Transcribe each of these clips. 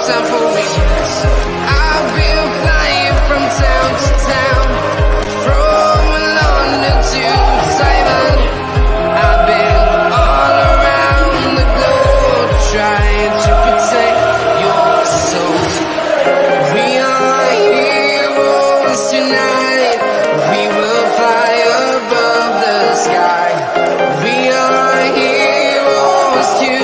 time for weakness. I've been flying from town to town, from London to Taiwan. I've been all around the globe trying to protect your soul. We are heroes tonight. We will fly above the sky. We are heroes tonight.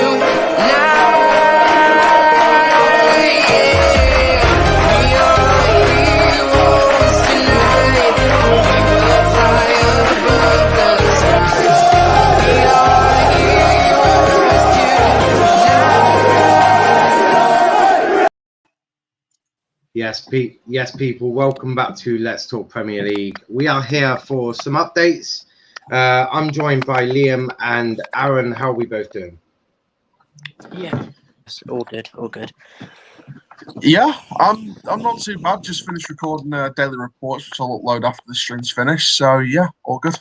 Yes, people, welcome back to Let's Talk Premier League. We are here for some updates. I'm joined by Liam and Aaron. How are we both doing? Yeah, all good, all good. Yeah, I'm not too bad. Just finished recording daily reports, which I'll upload after the stream's finished. So yeah, all good.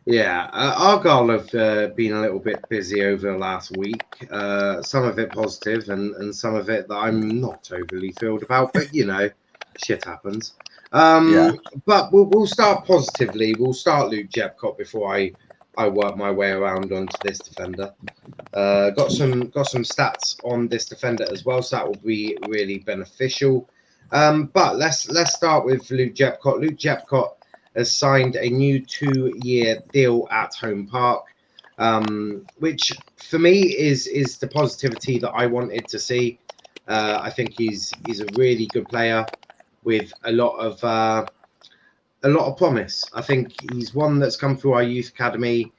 Yeah, Argyle have been a little bit busy over the last week. Some of it positive and some of it that I'm not overly thrilled about. But, you know, shit happens. But we'll start positively. We'll start Luke Jephcott before I work my way around onto this defender. Got some stats on this defender as well, so that will be really beneficial. But let's start with Luke Jephcott. Luke Jephcott has signed a new 2-year deal at Home Park, which for me is the positivity that I wanted to see. I think he's a really good player with a lot of promise. I think he's one that's come through our youth academy.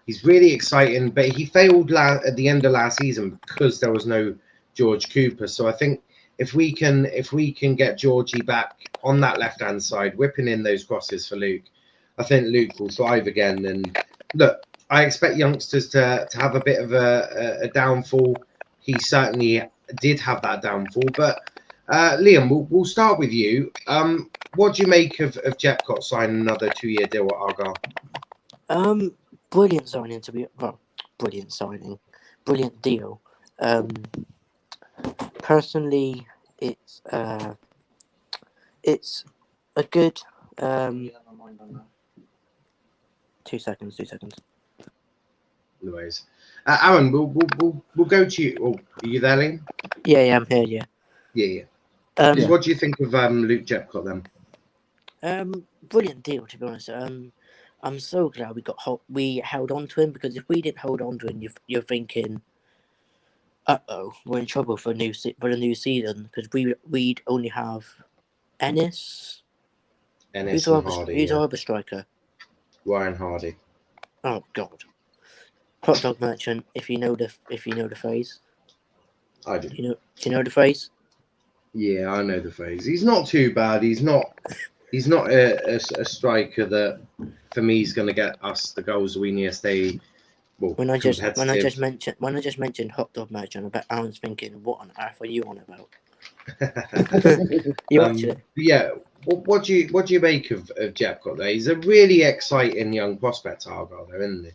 He's really exciting, but he failed at the end of last season because there was no George Cooper. So I think if we can get Georgie back on that left-hand side, whipping in those crosses for Luke, I think Luke will thrive again. And look, I expect youngsters to have a bit of a downfall. He certainly did have that downfall. But Liam, we'll start with you. What do you make of Jephcott signing another 2-year deal at Argyle? Brilliant signing brilliant signing, brilliant deal. Personally, it's a good 2 seconds. No worries. Aaron, we'll go to you. Oh, are you there, Liam? Yeah, I'm here. Yeah. What do you think of Luke Jephcott then? Brilliant deal, to be honest. I'm so glad we held on to him, because if we didn't hold on to him, you're thinking, we're in trouble for the new season, because we'd only have Ennis and Hardy. Who's our other striker? Ryan Hardy. Oh God, hot dog merchant. If you know the phrase, I do. Do you know the phrase? Yeah, I know the phrase. He's not too bad. He's not a striker that, for me, is going to get us the goals we need to stay. Well, when I just mentioned hot dog merchant, I bet Aaron's thinking, what on earth are you on about? You actually. Yeah. What do you make of Jephcott there? He's a really exciting young prospect, Argyle, there, isn't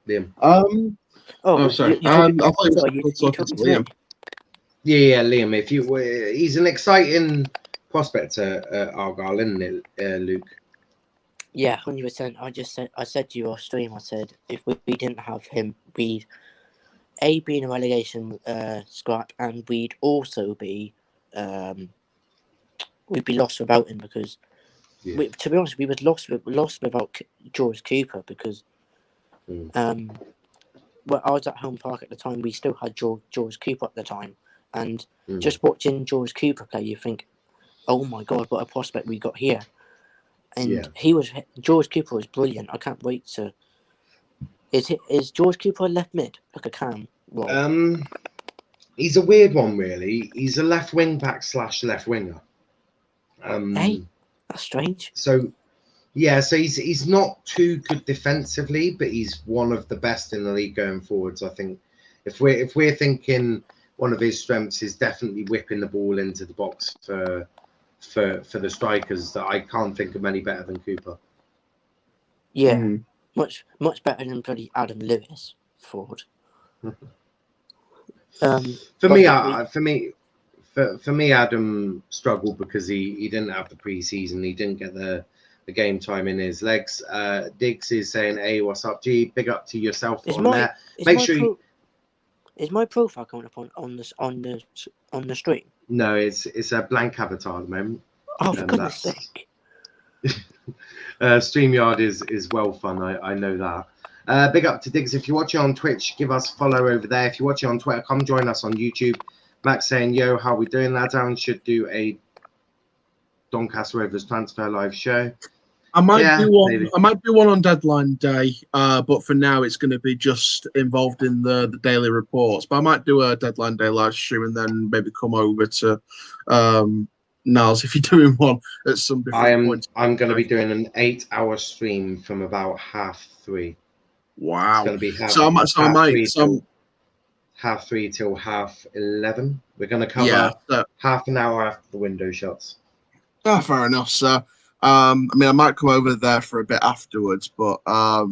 he? Liam. Sorry. I thought you were talking to Liam. Yeah, Liam. He's an exciting prospect at Argyle, isn't it, Luke? Yeah, 100%. I said to you off stream, I said if we didn't have him, we'd be in a relegation scrap, and we'd also be lost without him, because to be honest, we were lost without George Cooper, because well, I was at Home Park at the time. We still had George Cooper at the time, and just watching George Cooper play, you think, oh my God, what a prospect we got here. And George Cooper was brilliant. I can't wait to. Is George Cooper a left mid, like a cam? Role? He's a weird one, really. He's a left wing back / left winger. Hey, that's strange. So he's not too good defensively, but he's one of the best in the league going forwards. I think if we're thinking one of his strengths is definitely whipping the ball into the box for the strikers, that I can't think of any better than Cooper. Yeah, much better than bloody Adam Lewis. fraud. For me, Adam struggled because he didn't have the preseason. He didn't get the game time in his legs. Diggs is saying, "Hey, what's up, G? Big up to yourself there. Make sure is my profile coming up on the stream? No, it's a blank avatar at the moment. Oh, for goodness sake! StreamYard is well fun. I know that. Big up to Diggs. If you're watching on Twitch, give us a follow over there. If you're watching on Twitter, come join us on YouTube. Max saying, "Yo, how we doing, lads? Aaron should do a Doncaster Rovers transfer live show." I might do one. Maybe. I might do one on deadline day, but for now it's going to be just involved in the daily reports. But I might do a deadline day live stream and then maybe come over to Niall's if you're doing one at some different points. I'm going to be doing an 8-hour stream from about 3:30. Wow! It's going to be half 3 till 11:30. We're going to cover half an hour after the window shuts. Oh, fair enough. So. I mean, I might come over there for a bit afterwards, but I'll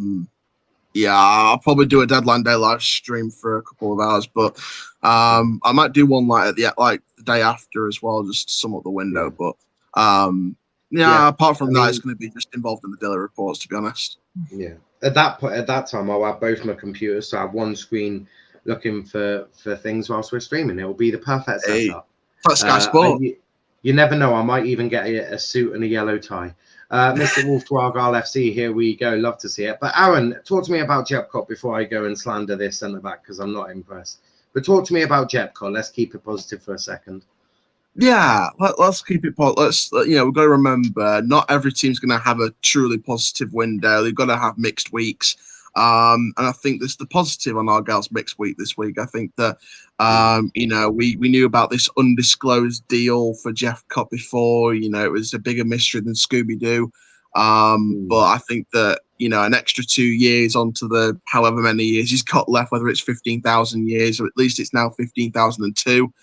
probably do a deadline day live stream for a couple of hours. But I might do one like the day after as well, just to sum up the window. But apart from that, it's going to be just involved in the daily reports, to be honest. Yeah, at that time, I'll have both my computers, so I have one screen looking for things whilst we're streaming. It will be the perfect setup. That's Sky Sport. You never know. I might even get a suit and a yellow tie. Mr. Wolf to Argyle FC, here we go. Love to see it. But Aaron, talk to me about Jephcott before I go and slander this centre-back because I'm not impressed. But talk to me about Jephcott. Let's keep it positive for a second. Yeah, let's keep it positive. We've got to remember, not every team's going to have a truly positive window. They've got to have mixed weeks. And I think this the positive on Argyle's mixed week this week. I think that we knew about this undisclosed deal for Jephcott before. It was a bigger mystery than Scooby-Doo. But I think that an extra 2 years onto the however many years he's got left, whether it's 15,000 years or at least it's now 15,002.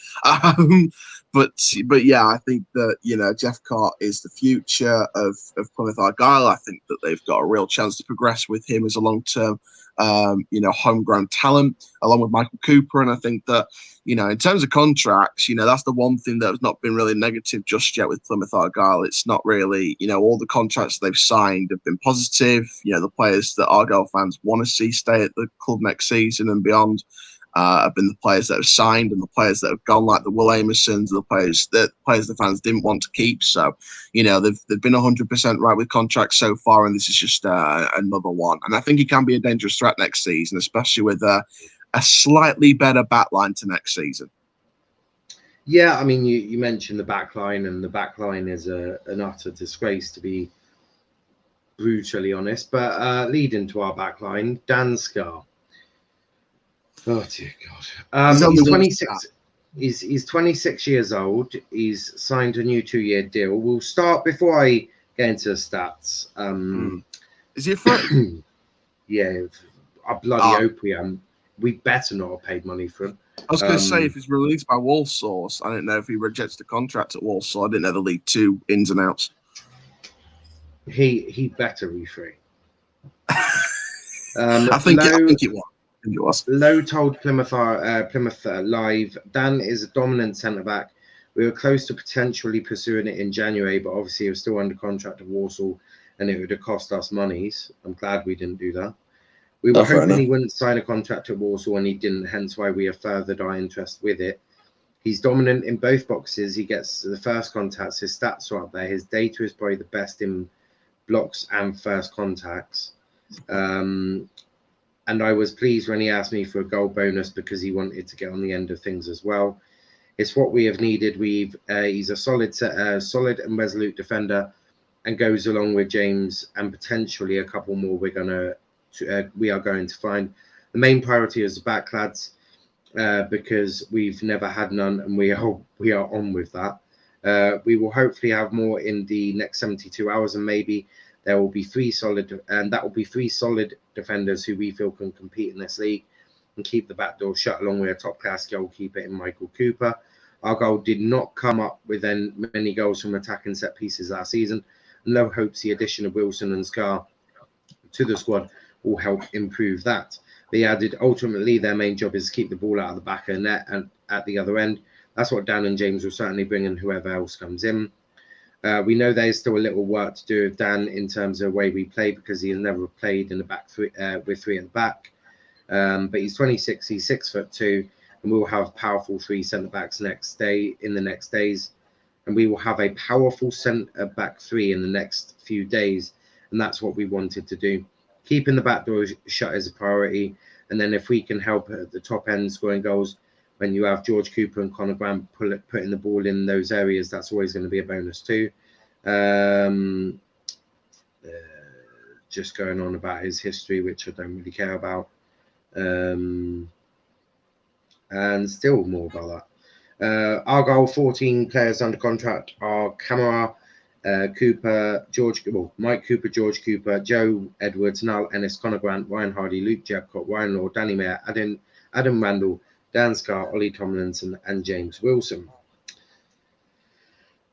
But yeah, I think that Jephcott is the future of Plymouth Argyle. I think that they've got a real chance to progress with him as a long-term, homegrown talent, along with Michael Cooper. And I think that in terms of contracts, that's the one thing that has not been really negative just yet with Plymouth Argyle. It's not really, all the contracts they've signed have been positive. The players that Argyle fans want to see stay at the club next season and beyond. Have been the players that have signed and the players that have gone, like the Will Amersons, the players the fans didn't want to keep. So, they've been 100% right with contracts so far, and this is just another one. And I think he can be a dangerous threat next season, especially with a slightly better backline to next season. Yeah, I mean, you mentioned the backline, and the backline is an utter disgrace, to be brutally honest. But leading to our backline, Dan Scarr. Oh dear God! He's 26. He's 26 years old. He's signed a new 2-year deal. We'll start before I get into the stats. Is he a friend? Yeah, I bloody hope we am. We better not have paid money for him. I was going to say, if he's released by Walsall, I didn't know if he rejects the contract at Walsall. I didn't know the League Two ins and outs. He better be free. I think it was. Low told Plymouth Live, Dan is a dominant centre-back. We were close to potentially pursuing it in January, but obviously he was still under contract at Walsall and it would have cost us monies. I'm glad we didn't do that. We were hoping he wouldn't sign a contract at Walsall and he didn't, hence why we have furthered our interest with it. He's dominant in both boxes. He gets the first contacts. His stats are up there. His data is probably the best in blocks and first contacts. And I was pleased when he asked me for a goal bonus because he wanted to get on the end of things as well. It's what we have needed. He's a solid and resolute defender, and goes along with James and potentially a couple more we are going to find. The main priority is the back lads because we've never had none, and we are on with that. We will hopefully have more in the next 72 hours, and maybe there will be three solid defenders who we feel can compete in this league and keep the back door shut, along with a top-class goalkeeper in Michael Cooper. Our goal did not come up with many goals from attacking set pieces last season. No hopes the addition of Wilson and Scarr to the squad will help improve that. They added, ultimately, their main job is to keep the ball out of the back of the net and at the other end. That's what Dan and James will certainly bring, and whoever else comes in. We know there's still a little work to do with Dan in terms of the way we play, because he has never played in the back three, with three at the back. But he's 26, he's 6'2", and we'll have powerful three centre backs in the next days. And we will have a powerful centre back three in the next few days. And that's what we wanted to do. Keeping the back door shut is a priority. And then if we can help at the top end scoring goals, when you have George Cooper and Conor Grant putting the ball in those areas, that's always going to be a bonus too. Just going on about his history, which I don't really care about. And still more about that. Argyle, 14 players under contract are Camara, Cooper, Mike Cooper, George Cooper, Joe Edwards, Niall Ennis, Conor Grant, Ryan Hardy, Luke Jephcott, Ryan Law, Danny Mayer, Adam Randall, Dan Scarr, Ollie Tomlinson, and James Wilson.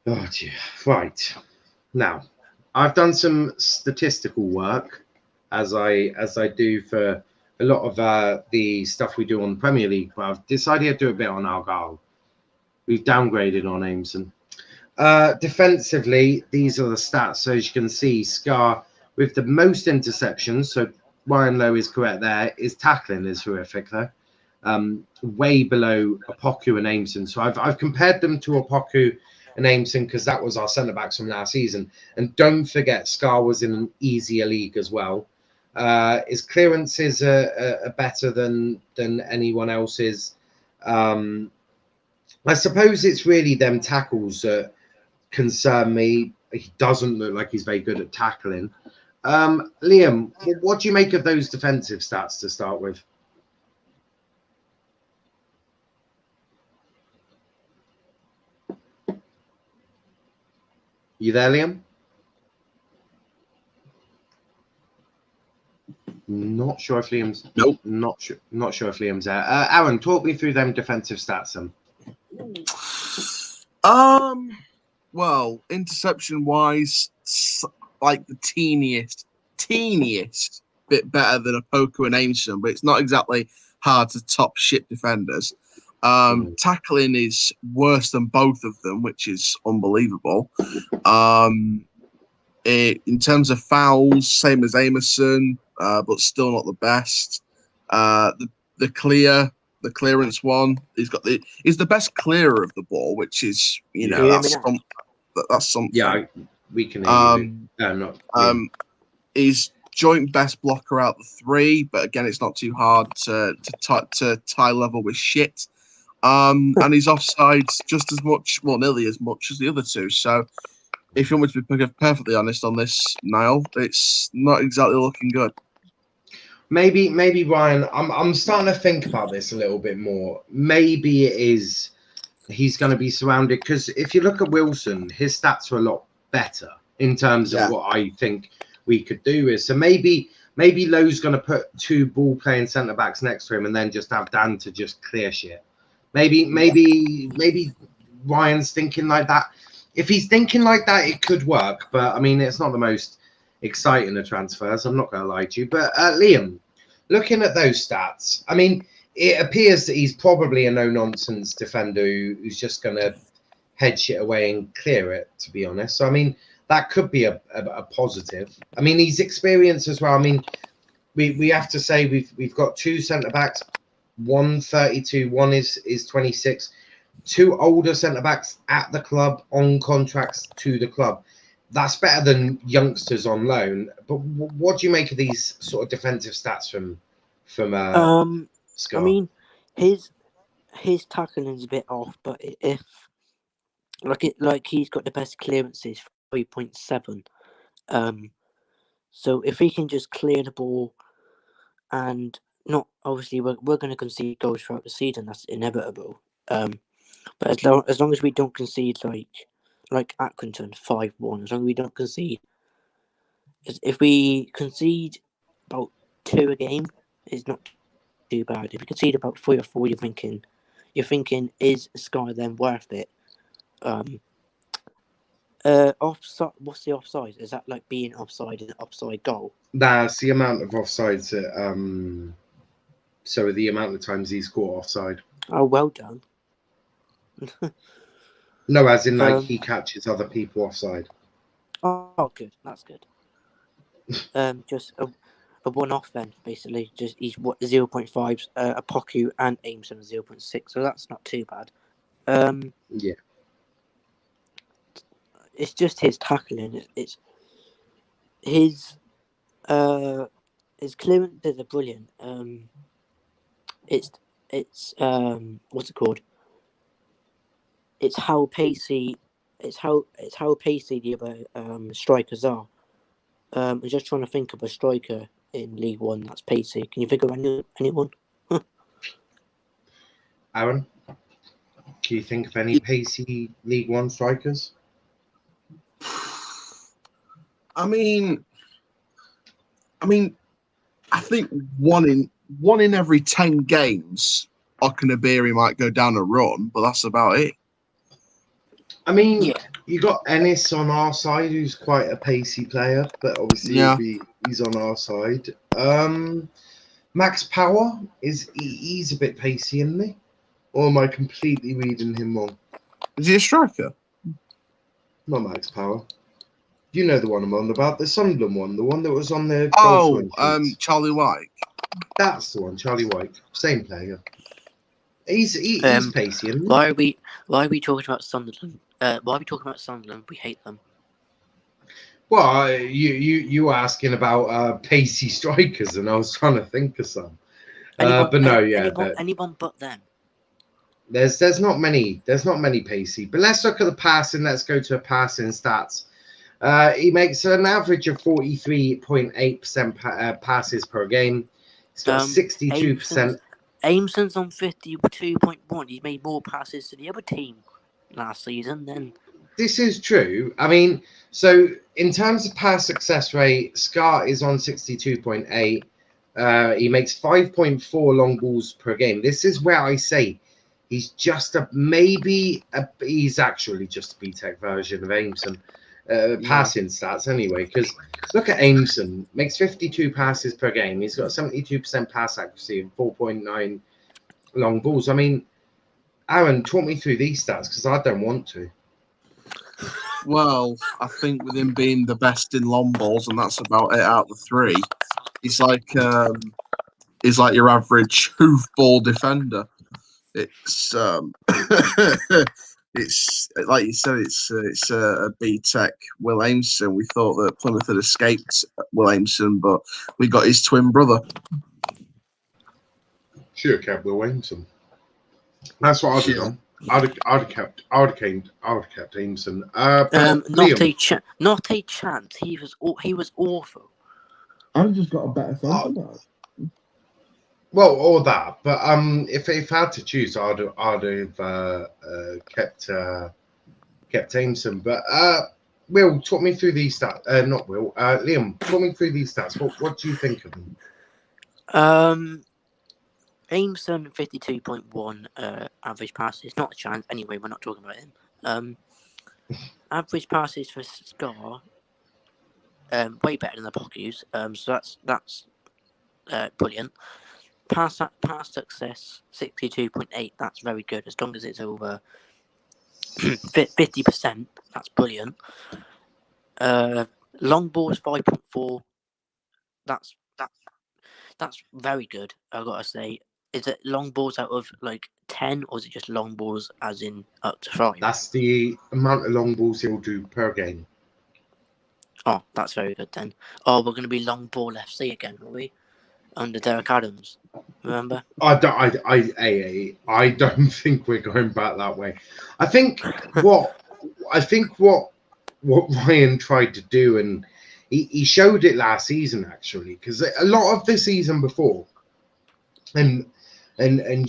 Oh dear. Right. Now, I've done some statistical work, as I do for a lot of the stuff we do on the Premier League, but I've decided to do a bit on Argyle. We've downgraded on Aimson. Defensively, these are the stats. So as you can see, Scarr with the most interceptions, so Ryan Lowe is correct there. His tackling is horrific though. Way below Opoku and Aimson. So I've compared them to Opoku and Aimson because that was our centre backs from last season. And don't forget, Scarr was in an easier league as well. His clearances are better than anyone else's. I suppose it's really them tackles that concern me. He doesn't look like he's very good at tackling. Liam, what do you make of those defensive stats to start with? You there, Liam? Not sure if Liam's. Nope. Not sure if Liam's there. Aaron, talk me through them defensive stats. Well, interception wise, like the teeniest bit better than Opoku and Aimson, but it's not exactly hard to top shit defenders. Tackling is worse than both of them, which is unbelievable. In terms of fouls, same as Amerson, but still not the best. The clearance one, he's the best clearer of the ball, which is that's something. Yeah, we can hear you. He's joint best blocker out the three, but again, it's not too hard to tie level with shit. And he's offsides just as much, well, nearly as much as the other two. So, if you want me to be perfectly honest on this, Niall, it's not exactly looking good. Maybe Ryan, I'm starting to think about this a little bit more. Maybe it is he's going to be surrounded, because if you look at Wilson, his stats are a lot better in terms of what I think we could do with. So maybe Lowe's going to put two ball playing centre backs next to him and then just have Dan to just clear shit. Maybe Ryan's thinking like that. If he's thinking like that, it could work. But I mean, it's not the most exciting of transfers, I'm not going to lie to you. But Liam, looking at those stats, I mean, it appears that he's probably a no-nonsense defender who's just going to head shit away and clear it, to be honest. So, I mean, that could be a positive. I mean, he's experienced as well. I mean, we have to say we've got two centre-backs, one 32, one is 26, two older centre-backs at the club on contracts to the club. That's better than youngsters on loan. But what do you make of these sort of defensive stats from Scarr? I mean, his tackling is a bit off, but if he's got the best clearances, 3.7. So if he can just clear the ball, and not obviously we're going to concede goals throughout the season, that's inevitable. But as long as we don't concede like Accrington 5-1, as long as we don't concede, if we concede about 2 a game, it's not too bad. If you concede about 3 or 4, you're thinking, is Sky then worth it? Offside. What's the offside? Is that like being offside in an offside goal? That's the amount of offsides So are the amount of times he's caught offside. Oh, well done. No, as in like he catches other people offside. Oh, good. That's good. Just a one-off then, basically. Just he's 0.5s, a Poku and Aimson 0.6, so that's not too bad. Yeah. It's just his tackling. It's his clearances are brilliant. It's what's it called? It's how pacey. It's how pacey the other strikers are. I'm just trying to think of a striker in League One that's pacey. Can you think of anyone? Aaron, can you think of any pacey League One strikers? I mean, I think one in every 10 games, Okanabiri might go down a run, but that's about it. I mean, Yeah. you got Ennis on our side, who's quite a pacey player, but obviously he's on our side. Max Power he's a bit pacey, isn't he? Or am I completely reading him wrong? Is he a striker? Not Max Power. You know the one I'm on about, the Sunderland one, the one that was on the Charlie White. That's the one, Charlie White, same player. He's pacey, isn't he? Why are we talking about Sunderland? Why are we talking about Sunderland? We hate them. Well, you were asking about pacey strikers, and I was trying to think of some. Anyone but them. There's not many pacey. But let's look at the passing. Let's go to passing stats. He makes an average of 43.8% passes per game. He's got 62%. Ameson's on 52.1. He made more passes to the other team last season than. This is true. I mean, so in terms of pass success rate, Scarr is on 62.8. He makes 5.4 long balls per game. This is where I say he's just he's actually just a B-Tech version of Ameson. Passing stats anyway, because look at Ameson, makes 52 passes per game. He's got 72% pass accuracy and 4.9 long balls. I mean, Aaron, talk me through these stats because I don't want to. Well, I think with him being the best in long balls, and that's about it out of the three, he's like your average hoofball defender. It's it's like you said, it's a B-Tech Will Ameson. We thought that Plymouth had escaped Will Ameson, but we got his twin brother. Should have kept Will Ameson. That's what I'd have done. I'd have kept Ameson. Not a chance. He was awful. I've just got a better centre back. Well, or that, but if I had to choose, I'd have kept Ameson. But Will, talk me through these stats. Not Will, Liam, talk me through these stats. What do you think of them? Ameson 52.1 average passes. Not a chance. Anyway, we're not talking about him. Average passes for Scarr, way better than the Pocus. So that's brilliant. Pass success 62.8. That's very good. As long as it's over 50%, that's brilliant. Long balls 5.4. That's very good. I gotta say. Is it long balls out of like 10, or is it just long balls as in up to 5? That's the amount of long balls he'll do per game. Oh, that's very good then. Oh, we're going to be long ball FC again, are we? Under Derek Adams, remember? I don't think we're going back that way. I think what Ryan tried to do, and he showed it last season actually, because a lot of the season before, and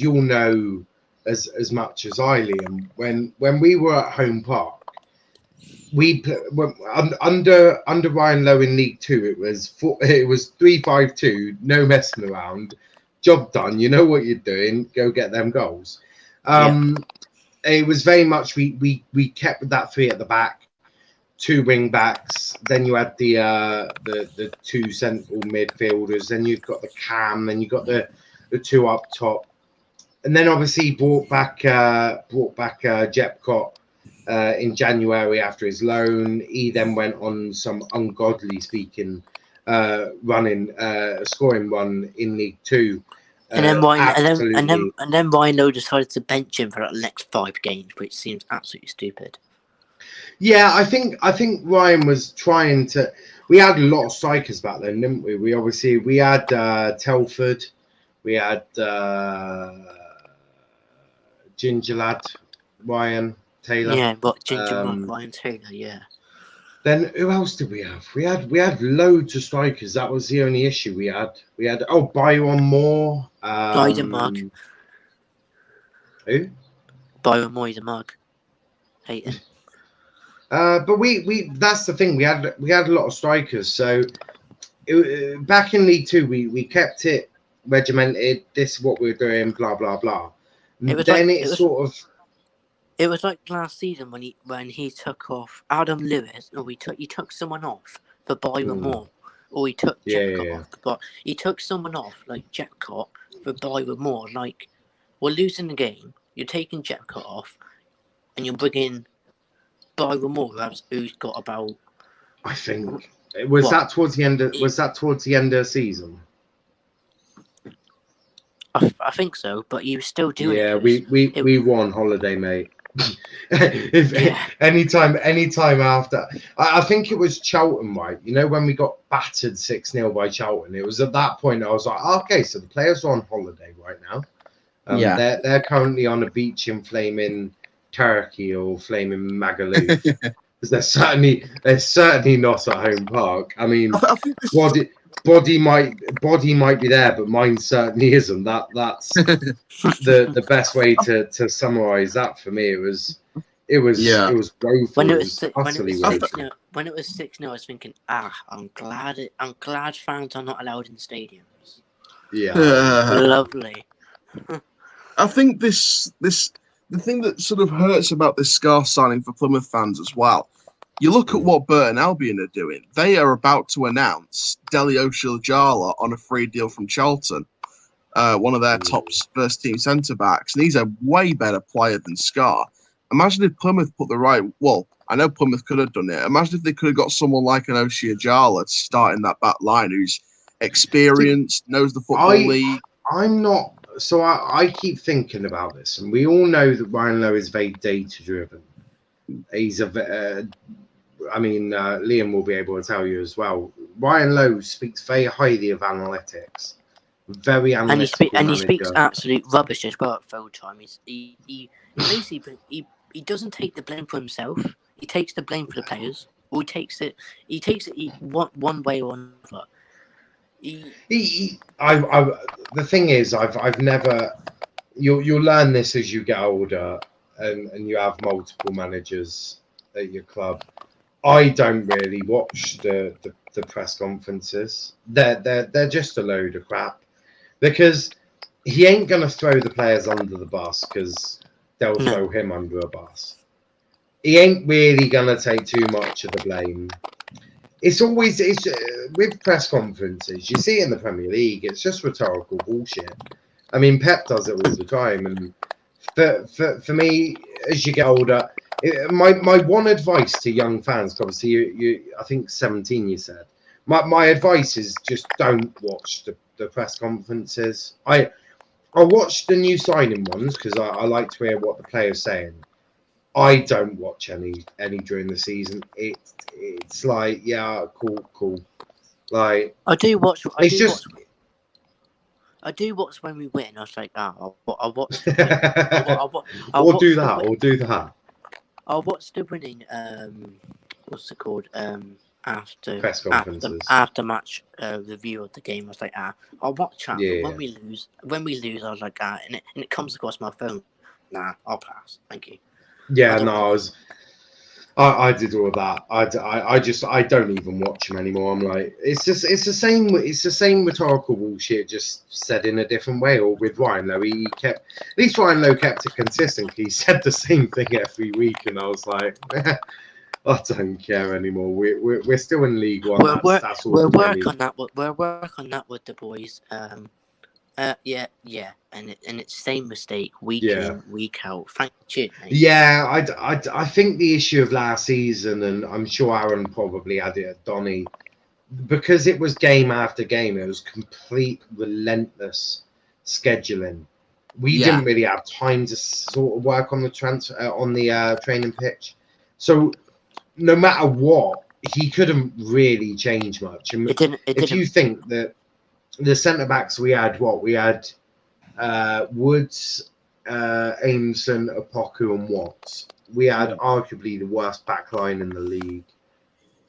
you'll know as much as I, Liam, when we were at Home Park, under Ryan Lowe in League Two, it was 3-5-2, no messing around, job done. You know what you're doing, go get them goals. It was very much we kept that three at the back, 2 wing backs. Then you had the 2 central midfielders. Then you've got the cam. Then you got the the two up top, and then obviously brought back Jephcott in January after his loan. He then went on some ungodly scoring run in League Two. And then Ryan Lowe decided to bench him for the next 5 games, which seems absolutely stupid. Yeah, I think Ryan was trying to. We had a lot of strikers back then, didn't we? We had Telford, we had Ginger Lad, Ryan Taylor. Yeah, but Ginger Ryan Taylor, yeah. Then who else did we have? We had loads of strikers. That was the only issue we had. Byron Moore. He's a mug. Who? Byron Moore, he's a mug. Hate him. But we that's the thing. We had a lot of strikers. So back in League Two, we kept it regimented. This is what we're doing. Blah blah blah. It was like last season when he took off Adam Lewis, or he took someone off for Byron Moore, or he took Jephcott off. But he took someone off like Jephcott for Byron Moore. Like, we're losing the game. You're taking Jephcott off, and you're bringing Byron Moore, who's got about. I think that towards the end of the season. I think so, but you were still doing it. Yeah, we won holiday, mate. Anytime after, I think it was Charlton, right? You know, when we got battered 6-0 by Charlton, it was at that point I was like, okay, so the players are on holiday right now. They're currently on a beach in flaming Turkey or flaming Magaluf. Because they're certainly not at home park. I mean, body might be there, but mine certainly isn't. That's the best way to summarize that for me. It was woeful. When it was 6-0, I was thinking, I'm glad fans are not allowed in stadiums. Yeah, lovely. I think the thing that sort of hurts about this Scarr signing for Plymouth fans as well. You look at what Burton Albion are doing. They are about to announce Delio Jala on a free deal from Charlton, one of their top first-team centre-backs. And he's a way better player than Scarr. Imagine if Plymouth put the right... Well, I know Plymouth could have done it. Imagine if they could have got someone like an Jala to start in that back line who's experienced, knows the Football League. I'm not... So I keep thinking about this. And we all know that Ryan Lowe is very data-driven. He's Liam will be able to tell you as well. Ryan Lowe speaks very highly of analytics, very analytical, and he speaks absolute rubbish as well at full time. He doesn't take the blame for himself. He takes the blame for the players, or he takes it one way or another. The thing is, I've never. You'll learn this as you get older, and you have multiple managers at your club. I don't really watch the press conferences. They're just a load of crap, because he ain't gonna throw the players under the bus, because they'll throw him under a bus. He ain't really gonna take too much of the blame. It's with press conferences. You see it in the Premier League. It's just rhetorical bullshit. I mean, Pep does it all the time, and for me, as you get older. My one advice to young fans, obviously you I think 17 you said. My advice is just don't watch the press conferences. I watch the new signing ones because I like to hear what the player's saying. I don't watch any during the season. It's like, yeah, cool. Like I do watch when we win. I was like, I'll watch. Or do that. I'll watch the winning. What's it called? After press conferences, after match review of the game. I was like, I'll watch that. Yeah. When we lose, I was like, and it comes across my phone. Nah, I'll pass. Thank you. Yeah, I did all that. I don't even watch them anymore. I'm like, it's the same rhetorical bullshit, just said in a different way. Or with Ryan Lowe, at least Ryan Lowe kept it consistent. He said the same thing every week, and I was like, I don't care anymore. We're still in League One. We'll work on that. We'll work on that with the boys. Yeah, and it's the same mistake week in, week out. Cheers, mate. Yeah, I think the issue of last season, and I'm sure Aaron probably had it at Donny, because it was game after game, it was complete relentless scheduling. We didn't really have time to sort of work on the training pitch. So no matter what, he couldn't really change much. And if you think that the centre backs we had Woods, Aimson, Opoku, and Watts. We had arguably the worst back line in the league.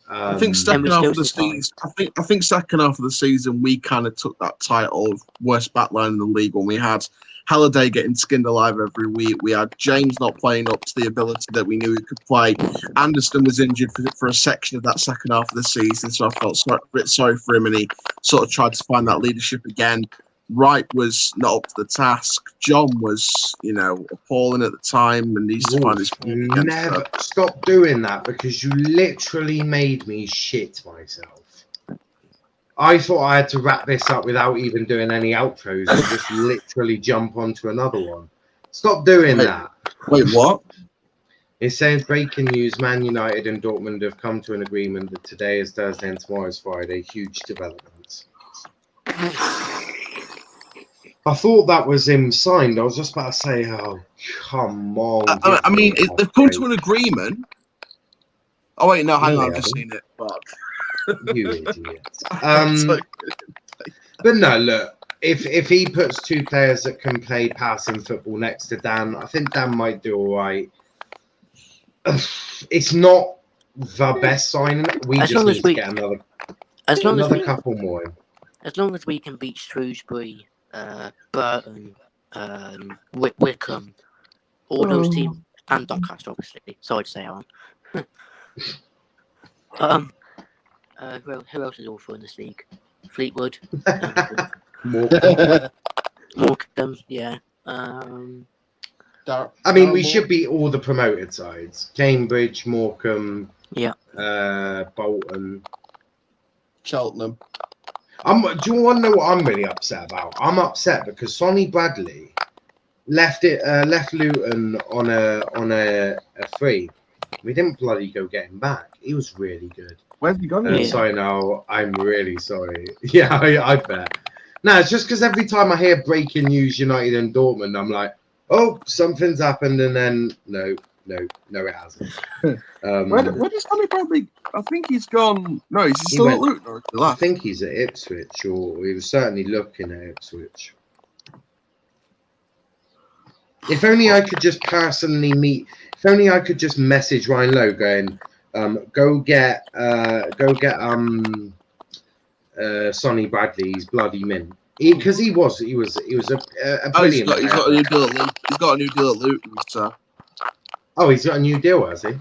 I think second half of the season. I think second half of the season we kind of took that title of worst back line in the league when we had Halliday getting skinned alive every week. We had James not playing up to the ability that we knew he could play. Anderson was injured for a section of that second half of the season, so I felt a bit sorry for him, and he sort of tried to find that leadership again. Wright was not up to the task. John was, appalling at the time, and he's to find his form again. Never stop doing that, because you literally made me shit myself. I thought I had to wrap this up without even doing any outros and just literally jump onto another one. Stop doing that. Wait, what? It says breaking news: Man United and Dortmund have come to an agreement that today is Thursday and tomorrow is Friday. Huge developments. I thought that was him signed. I was just about to say, oh, come on. I mean, they've come to an agreement. Oh, wait, no, hang on. I've just seen it. Fuck. You idiot. But no, look, if he puts two players that can play passing football next to Dan, I think Dan might do all right. It's not the best signing. We just need to get another couple more in. As long as we can beat Shrewsbury, Burton, Wickham, all those teams, and Doncaster, obviously. Sorry to say, Alan. Who else is awful in this league? Fleetwood, Morecambe, yeah. I mean, we should beat all the promoted sides: Cambridge, Morecambe, Bolton, Cheltenham. Do you want to know what I'm really upset about? I'm upset because Sonny Bradley left Luton on a free. We didn't bloody go get him back. He was really good. Where's he gone? Sorry, no, I'm really sorry. Yeah, I bet. No, it's just because every time I hear breaking news, United and Dortmund, I'm like, oh, something's happened, and then no, it hasn't. Where does Sonny Bradley? I think he's gone. No, is he still at Luton? Or I think he's at Ipswich, or he was certainly looking at Ipswich. If only I could just personally meet. If only I could just message Ryan Lowe going, go get Sonny Bradley's bloody mint, because he was a brilliant. He's got a new deal at Luton. He's got a new deal at Luton. So. Oh, he's got a new deal, has he?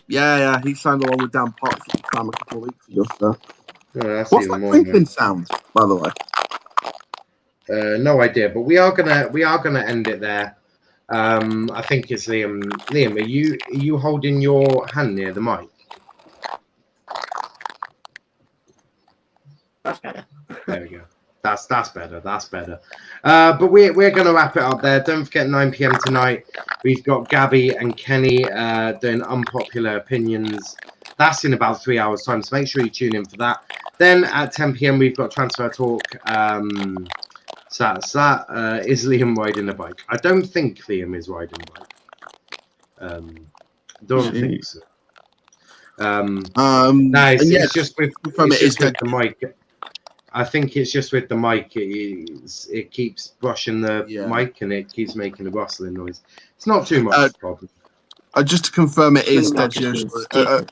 Yeah. He signed along with Dan Potts at the time a couple of weeks ago. So. What's that clinking sound, by the way? No idea, but we are gonna end it there. I think it's Liam. Liam, are you holding your hand near the mic? That's better. There we go. That's better. That's better. But we're going to wrap it up there. Don't forget 9 p.m. tonight. We've got Gabby and Kenny doing unpopular opinions. That's in about 3 hours' time. So make sure you tune in for that. Then at 10 p.m. we've got Transfer Talk. Is Liam riding a bike? I don't think Liam is riding a bike. Don't think so. No, it's just with the mic. I think it's just with the mic. It keeps brushing the mic and it keeps making a rustling noise. It's not too much problem. Just to confirm, it is Deji.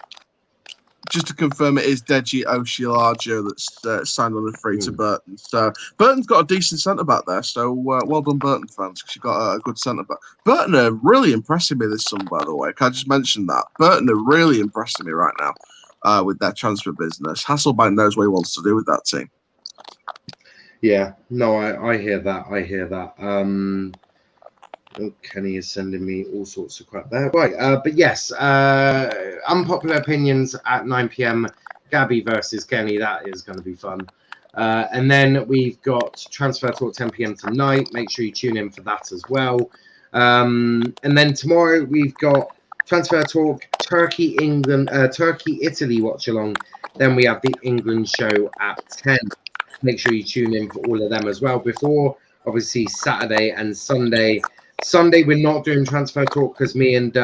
Just to confirm, it is Deji Oshilaja that's signed on the free to Burton. So Burton's got a decent centre back there. So well done, Burton fans, because you got a good centre back. Burton are really impressing me this summer, by the way. Can I just mention that Burton are really impressing me right now with their transfer business. Hasselbank knows what he wants to do with that team. Yeah, no, I hear that. Kenny is sending me all sorts of crap there. Right, but yes, unpopular opinions at 9 p.m. Gabby versus Kenny. That is going to be fun. And then we've got Transfer Talk 10 p.m. tonight. Make sure you tune in for that as well. And then tomorrow we've got Transfer Talk Turkey, England, Turkey, Italy watch along. Then we have the England show at 10. Make sure you tune in for all of them as well. Before, obviously, Saturday and Sunday. Sunday, we're not doing Transfer Talk because me and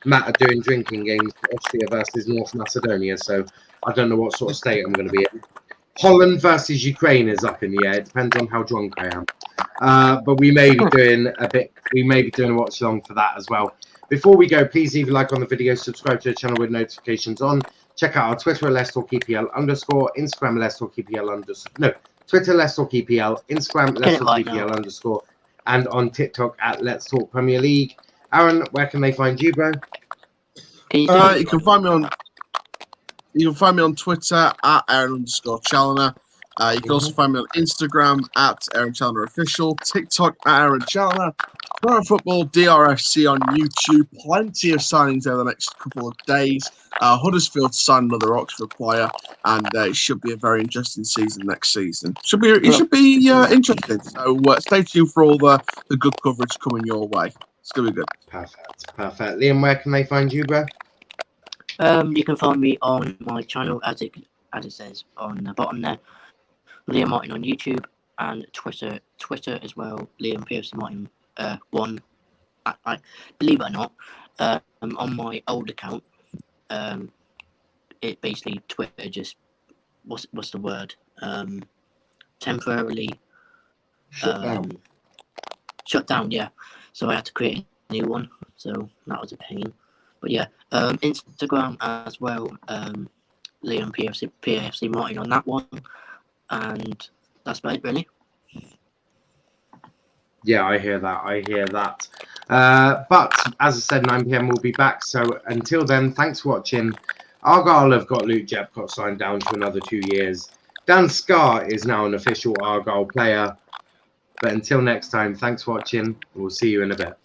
Matt are doing drinking games for Austria versus North Macedonia. So I don't know what sort of state I'm going to be in. Holland versus Ukraine is up in the air. It depends on how drunk I am. But we may be doing a watch along for that as well. Before we go, please leave a like on the video, subscribe to the channel with notifications on. Check out our Twitter, Let's Talk EPL _, Instagram, Let's Talk EPL _ no, Twitter, Let's Talk EPL, Instagram, Let's Talk EPL _ and on TikTok at Let's Talk Premier League. Aaron, where can they find you, bro? You can find me on Twitter at Aaron_Challoner. You can also find me on Instagram at Aaron Challoner Official, TikTok at Aaron Challoner, Pro Football DRFC on YouTube. Plenty of signings over the next couple of days. Huddersfield signed another Oxford player, and it should be a very interesting season next season. It should be interesting. So stay tuned for all the good coverage coming your way. It's gonna be good. Perfect. Liam, where can they find you, bro? You can find me on my channel as it says on the bottom there. Liam Martin on YouTube and Twitter as well. Liam PFC Martin 1. I believe it or not, on my old account, it basically Twitter just what's the word? Temporarily shut down. Yeah, so I had to create a new one. So that was a pain. But yeah, Instagram as well. Liam PFC Martin on that one, and that's about it really. Yeah, I hear that. But as I said, 9 p.m. we'll be back. So until then, thanks for watching. Argyle have got Luke Jephcott signed down to another 2 years. Dan Scarr is now an official Argyle player. But until next time, thanks for watching. We'll see you in a bit.